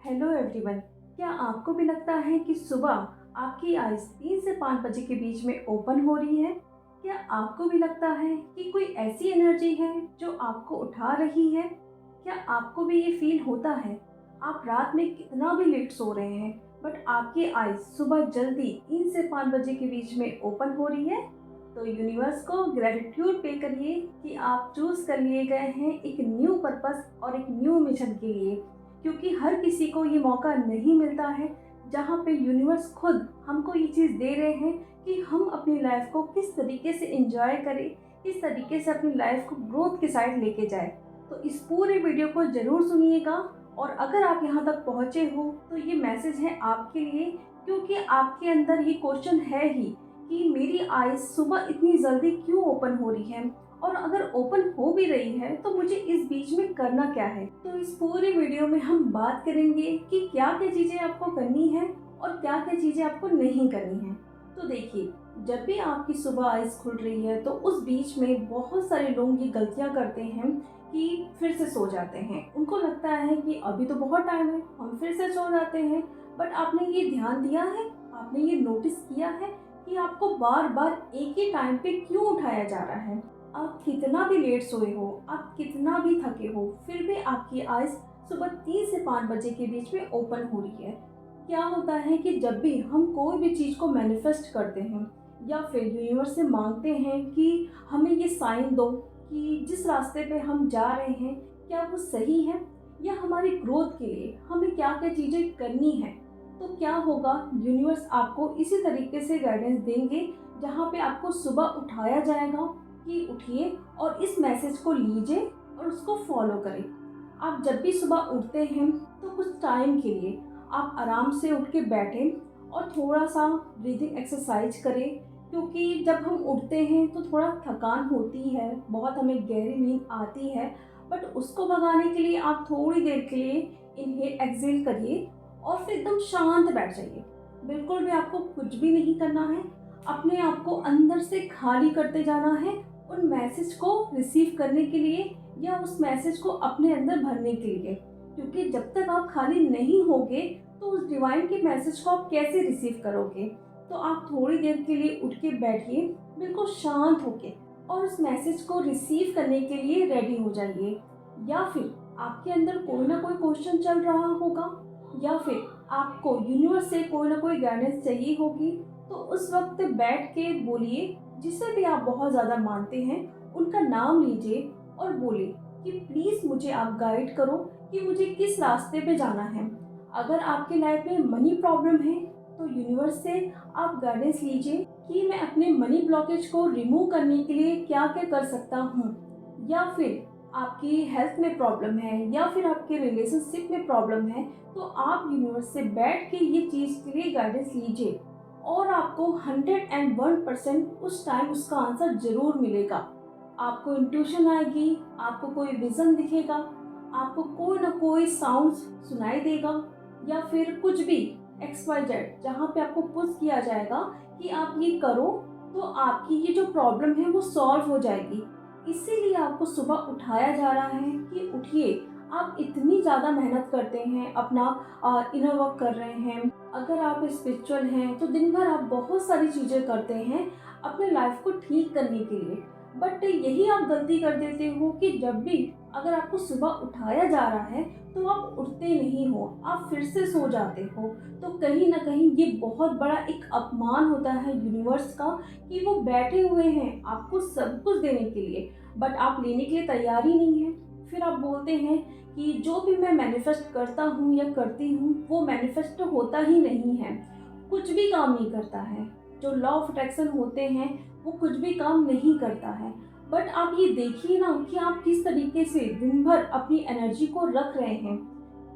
Hello everyone. क्या आपको भी लगता है कि सुबह आपकी आइज 3 से 5 बजे के बीच में ओपन हो रही है? क्या आपको भी लगता है कि कोई ऐसी एनर्जी है जो आपको उठा रही है? क्या आपको भी ये फील होता है आप रात में कितना भी लेट सो रहे हैं बट आपकी आइज सुबह जल्दी 3 से 5 बजे के बीच में ओपन हो रही है? तो यूनिवर्स को ग्रेटिट्यूड पे करिए कि आप चूज कर लिए गए हैं एक न्यू पर्पस और एक न्यू मिशन के लिए, क्योंकि हर किसी को ये मौका नहीं मिलता है जहाँ पे यूनिवर्स खुद हमको ये चीज़ दे रहे हैं कि हम अपनी लाइफ को किस तरीके से एंजॉय करें, किस तरीके से अपनी लाइफ को ग्रोथ के साइड लेके जाए। तो इस पूरे वीडियो को ज़रूर सुनिएगा और अगर आप यहाँ तक पहुँचे हो तो ये मैसेज है आपके लिए, क्योंकि आपके अंदर ये क्वेश्चन है ही कि मेरी आइज़ सुबह इतनी जल्दी क्यों ओपन हो रही है और अगर ओपन हो भी रही है तो मुझे इस बीच में करना क्या है। तो इस पूरे वीडियो में हम बात करेंगे कि क्या क्या चीज़ें आपको करनी है और क्या क्या चीज़ें आपको नहीं करनी है। तो देखिए, जब भी आपकी सुबह आइज खुल रही है तो उस बीच में बहुत सारे लोग ये गलतियां करते हैं कि फिर से सो जाते हैं। उनको लगता है कि अभी तो बहुत टाइम है, हम फिर से सो जाते हैं। बट आपने ये ध्यान दिया है, आपने ये नोटिस किया है कि आपको बार बार एक ही टाइम पे क्यों उठाया जा रहा है? आप कितना भी लेट सोए हो, आप कितना भी थके हो, फिर भी आपकी आइज सुबह 3 से 5 बजे के बीच में ओपन हो रही है। क्या होता है कि जब भी हम कोई भी चीज़ को मैनिफेस्ट करते हैं या फिर यूनिवर्स से मांगते हैं कि हमें ये साइन दो कि जिस रास्ते पे हम जा रहे हैं क्या वो सही है, या हमारी ग्रोथ के लिए हमें क्या क्या चीज़ें करनी है, तो क्या होगा, यूनिवर्स आपको इसी तरीके से गाइडेंस देंगे जहाँ पे आपको सुबह उठाया जाएगा कि उठिए और इस मैसेज को लीजिए और उसको फॉलो करें। आप जब भी सुबह उठते हैं तो कुछ टाइम के लिए आप आराम से उठ के बैठें और थोड़ा सा ब्रीदिंग एक्सरसाइज करें, क्योंकि जब हम उठते हैं तो थोड़ा थकान होती है, बहुत हमें गहरी नींद आती है। बट उसको भगाने के लिए आप थोड़ी देर के लिए इनहेल एक्सहेल करिए और फिर एकदम शांत बैठ जाइए। बिल्कुल भी आपको कुछ भी नहीं करना है, अपने आप को अंदर से खाली करते जाना है उन मैसेज को रिसीव करने के लिए या उस मैसेज को अपने अंदर भरने के लिए। क्योंकि जब तक आप खाली नहीं होगे तो उस डिवाइन के मैसेज को आप कैसे रिसीव करोगे। तो आप थोड़ी देर के लिए उठ के बैठिए, बिल्कुल शांत होके, और उस मैसेज को रिसीव करने के लिए रेडी हो जाइए। या फिर आपके अंदर कोई ना कोई क्वेश्चन चल रहा होगा या फिर आपको यूनिवर्स से कोई ना कोई गाइडेंस चाहिए होगी, तो उस वक्त बैठ के बोलिए, जिसे भी आप बहुत ज़्यादा मानते हैं उनका नाम लीजिए और बोलिए कि प्लीज़ मुझे आप गाइड करो कि मुझे किस रास्ते पे जाना है। अगर आपके लाइफ में मनी प्रॉब्लम है तो यूनिवर्स से आप गाइडेंस लीजिए कि मैं अपने मनी ब्लॉकेज को रिमूव करने के लिए क्या क्या कर सकता हूँ। या फिर आपकी हेल्थ में प्रॉब्लम है या फिर आपके रिलेशनशिप में प्रॉब्लम है, तो आप यूनिवर्स से बैठ के ये चीज़ के लिए गाइडेंस लीजिए और आपको 101% उस टाइम उसका आंसर जरूर मिलेगा। आपको इंट्यूशन आएगी, आपको कोई विजन दिखेगा, आपको कोई ना कोई साउंड सुनाई देगा, या फिर कुछ भी XYZ जहाँ पे आपको पुश किया जाएगा कि आप ये करो तो आपकी ये जो प्रॉब्लम है वो सॉल्व हो जाएगी। इसीलिए आपको सुबह उठाया जा रहा है कि उठिए। आप इतनी ज़्यादा मेहनत करते हैं, अपना इनर वर्क कर रहे हैं, अगर आप स्पिरिचुअल हैं तो दिन भर आप बहुत सारी चीज़ें करते हैं अपने लाइफ को ठीक करने के लिए। बट यही आप गलती कर देते हो कि जब भी अगर आपको सुबह उठाया जा रहा है तो आप उठते नहीं हो, आप फिर से सो जाते हो। तो कहीं ना कहीं ये बहुत बड़ा एक अपमान होता है यूनिवर्स का कि वो बैठे हुए हैं आपको सब कुछ देने के लिए बट आप लेने के लिए तैयार ही नहीं है। फिर आप बोलते हैं कि जो भी मैं मैनिफेस्ट करता हूँ या करती हूँ वो मैनिफेस्ट होता ही नहीं है, कुछ भी काम नहीं करता है। जो लॉ ऑफ अट्रैक्शन होते हैं वो कुछ भी काम नहीं करता है। बट आप ये देखिए ना कि आप किस तरीके से दिन भर अपनी एनर्जी को रख रहे हैं,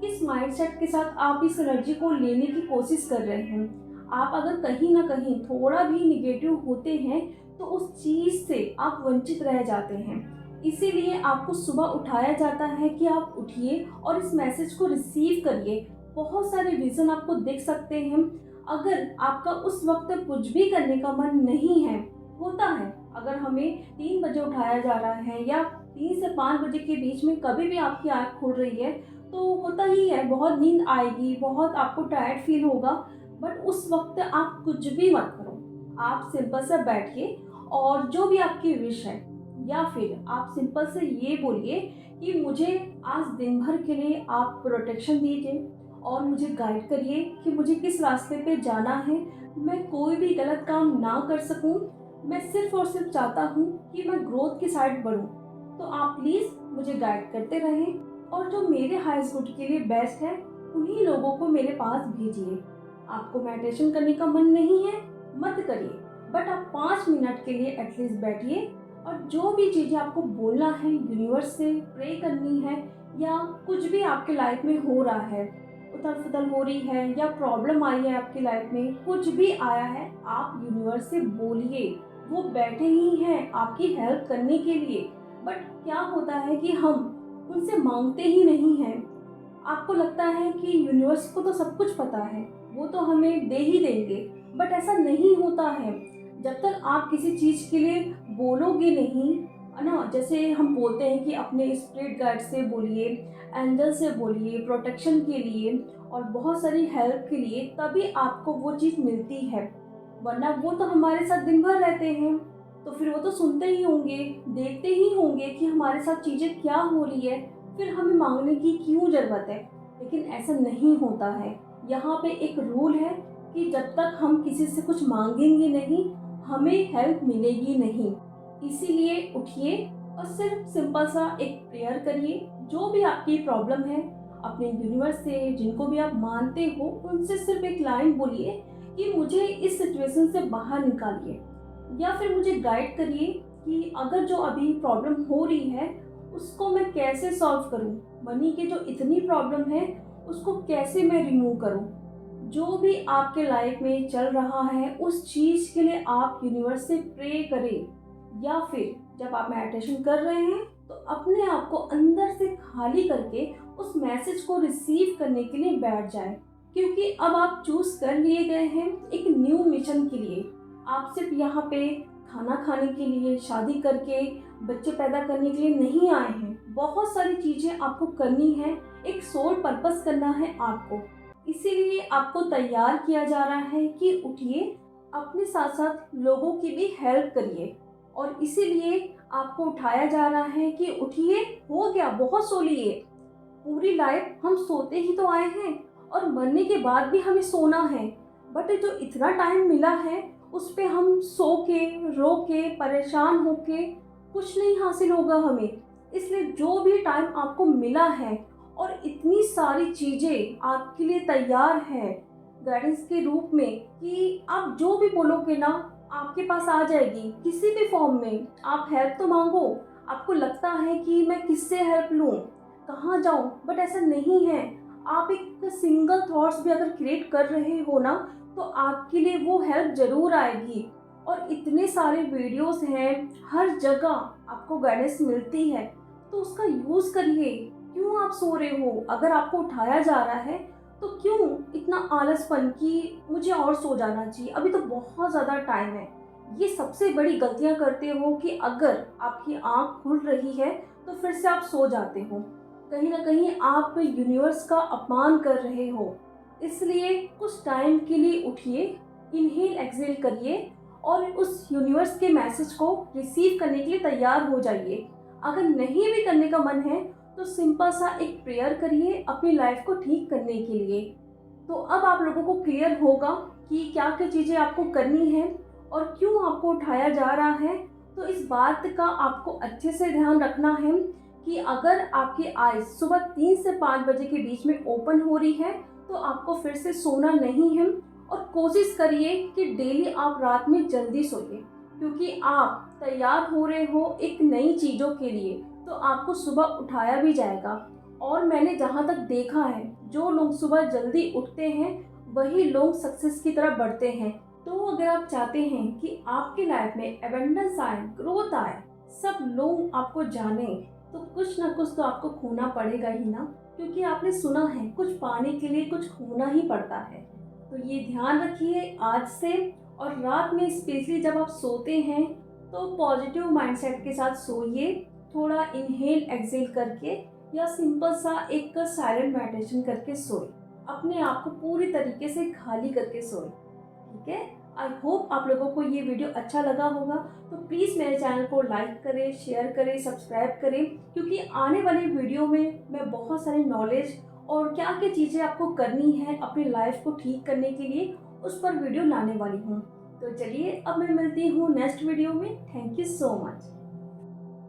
किस माइंडसेट के साथ आप इस एनर्जी को लेने की कोशिश कर रहे हैं। आप अगर कहीं ना कहीं थोड़ा भी निगेटिव होते हैं तो उस चीज़ से आप वंचित रह जाते हैं। इसीलिए आपको सुबह उठाया जाता है कि आप उठिए और इस मैसेज को रिसीव करिए। बहुत सारे विजन आपको दिख सकते हैं। अगर आपका उस वक्त कुछ भी करने का मन नहीं है, होता है अगर हमें 3 बजे उठाया जा रहा है या 3 से 5 बजे के बीच में कभी भी आपकी आँख खुल रही है, तो होता ही है, बहुत नींद आएगी, बहुत आपको टायर्ड फील होगा, बट उस वक्त आप कुछ भी मत करो। आप सिंपल से बैठिए और जो भी आपकी विश है, या फिर आप सिंपल से ये बोलिए कि मुझे आज दिन भर के लिए आप प्रोटेक्शन दीजिए और मुझे गाइड करिए कि मुझे किस रास्ते पे जाना है। मैं कोई भी गलत काम ना कर सकूं। मैं सिर्फ और सिर्फ चाहता हूं कि मैं ग्रोथ की साइड बढ़ूं। तो आप प्लीज़ मुझे गाइड करते रहें और जो मेरे हाईएस्ट गुड के लिए बेस्ट है, उन्हीं लोगों को मेरे पास भेजिए। आपको मेडिटेशन करने का मन नहीं है, मत करिए, बट आप 5 मिनट के लिए एटलीस्ट बैठिए और जो भी चीज़ें आपको बोलना है, यूनिवर्स से प्रे करनी है, या कुछ भी आपके लाइफ में हो रहा है, उथल-पुथल हो रही है या प्रॉब्लम आई है आपकी लाइफ में, कुछ भी आया है, आप यूनिवर्स से बोलिए। वो बैठे ही हैं आपकी हेल्प करने के लिए। बट क्या होता है कि हम उनसे मांगते ही नहीं हैं। आपको लगता है कि यूनिवर्स को तो सब कुछ पता है, वो तो हमें दे ही देंगे, बट ऐसा नहीं होता है। जब तक आप किसी चीज़ के लिए बोलोगे नहीं, है ना, जैसे हम बोलते हैं कि अपने स्पिरिट गाइड से बोलिए, एंजल से बोलिए प्रोटेक्शन के लिए और बहुत सारी हेल्प के लिए, तभी आपको वो चीज़ मिलती है। वरना वो तो हमारे साथ दिन भर रहते हैं, तो फिर वो तो सुनते ही होंगे, देखते ही होंगे कि हमारे साथ चीज़ें क्या हो रही है, फिर हमें मांगने की क्यों ज़रूरत है। लेकिन ऐसा नहीं होता है। यहाँ पे एक रूल है कि जब तक हम किसी से कुछ मांगेंगे नहीं, हमें हेल्प मिलेगी नहीं। इसीलिए उठिए और सिर्फ सिंपल सा एक प्रेयर करिए। जो भी आपकी प्रॉब्लम है, अपने यूनिवर्स से, जिनको भी आप मानते हो, उनसे सिर्फ एक लाइन बोलिए कि मुझे इस सिचुएशन से बाहर निकालिए, या फिर मुझे गाइड करिए कि अगर जो अभी प्रॉब्लम हो रही है उसको मैं कैसे सॉल्व करूं। मनी की जो इतनी प्रॉब्लम है उसको कैसे मैं रिमूव करूं। जो भी आपके लाइफ में चल रहा है उस चीज़ के लिए आप यूनिवर्स से प्रे करें, या फिर जब आप मेडिटेशन कर रहे हैं तो अपने आप को अंदर से खाली करके उस मैसेज को रिसीव करने के लिए बैठ जाएं। क्योंकि अब आप चूज कर लिए गए हैं एक न्यू मिशन के लिए। आप सिर्फ यहाँ पे खाना खाने के लिए, शादी करके बच्चे पैदा करने के लिए नहीं आए हैं। बहुत सारी चीज़ें आपको करनी है, एक सोल पर्पस करना है आपको। इसीलिए आपको तैयार किया जा रहा है कि उठिए, अपने साथ साथ लोगों की भी हेल्प करिए। और इसीलिए आपको उठाया जा रहा है कि उठिए, हो गया, बहुत सो लिए। पूरी लाइफ हम सोते ही तो आए हैं और मरने के बाद भी हमें सोना है। बट जो इतना टाइम मिला है उस पे हम सो के, रो के, परेशान होके कुछ नहीं हासिल होगा हमें। इसलिए जो भी टाइम आपको मिला है और इतनी सारी चीज़ें आपके लिए तैयार है गाइडेंस के रूप में, कि आप जो भी बोलोगे ना आपके पास आ जाएगी किसी भी फॉर्म में। आप हेल्प तो मांगो। आपको लगता है कि मैं किससे हेल्प लूँ, कहाँ जाऊँ, बट ऐसा नहीं है। आप एक सिंगल थॉट्स भी अगर क्रिएट कर रहे हो ना, तो आपके लिए वो हेल्प ज़रूर आएगी। और इतने सारे वीडियोस हैं, हर जगह आपको गाइडेंस मिलती है, तो उसका यूज़ करिए। क्यों आप सो रहे हो? अगर आपको उठाया जा रहा है तो क्यों इतना आलसपन कि मुझे और सो जाना चाहिए, अभी तो बहुत ज़्यादा टाइम है। ये सबसे बड़ी गलतियाँ करते हो कि अगर आपकी आँख खुल रही है तो फिर से आप सो जाते हो। कहीं ना कहीं आप यूनिवर्स का अपमान कर रहे हो। इसलिए कुछ टाइम के लिए उठिए, इनहेल एक्सहेल करिए और उस यूनिवर्स के मैसेज को रिसीव करने के लिए तैयार हो जाइए। अगर नहीं भी करने का मन है तो सिंपल सा एक प्रेयर करिए अपनी लाइफ को ठीक करने के लिए। तो अब आप लोगों को क्लियर होगा कि क्या क्या चीज़ें आपको करनी है और क्यों आपको उठाया जा रहा है। तो इस बात का आपको अच्छे से ध्यान रखना है कि अगर आपकी आइज सुबह 3 से 5 बजे के बीच में ओपन हो रही है तो आपको फिर से सोना नहीं है। और कोशिश करिए कि डेली आप रात में जल्दी सोइए, क्योंकि आप तैयार हो रहे हो एक नई चीज़ों के लिए, तो आपको सुबह उठाया भी जाएगा। और मैंने जहाँ तक देखा है, जो लोग सुबह जल्दी उठते हैं वही लोग सक्सेस की तरफ बढ़ते हैं। तो अगर आप चाहते हैं कि आपकी लाइफ में एबंडेंस आए, ग्रोथ आए, सब लोग आपको जाने, तो कुछ ना कुछ तो आपको खोना पड़ेगा ही ना। क्योंकि आपने सुना है कुछ पाने के लिए कुछ खोना ही पड़ता है। तो ये ध्यान रखिए आज से। और रात में स्पेशली जब आप सोते हैं तो पॉजिटिव माइंडसेट के साथ सोइए, थोड़ा इनहेल एक्सहेल करके, या सिंपल सा एक साइलेंट मेडिटेशन करके सोए। अपने आप को पूरी तरीके से खाली करके सोए। ठीक है, आई होप आप लोगों को ये वीडियो अच्छा लगा होगा। तो प्लीज़ मेरे चैनल को लाइक करें, शेयर करें, सब्सक्राइब करें, क्योंकि आने वाली वीडियो में मैं बहुत सारी नॉलेज और क्या क्या चीज़ें आपको करनी है अपनी लाइफ को ठीक करने के लिए, उस पर वीडियो लाने वाली हूँ। तो चलिए अब मैं मिलती हूँ नेक्स्ट वीडियो में। Thank you so much.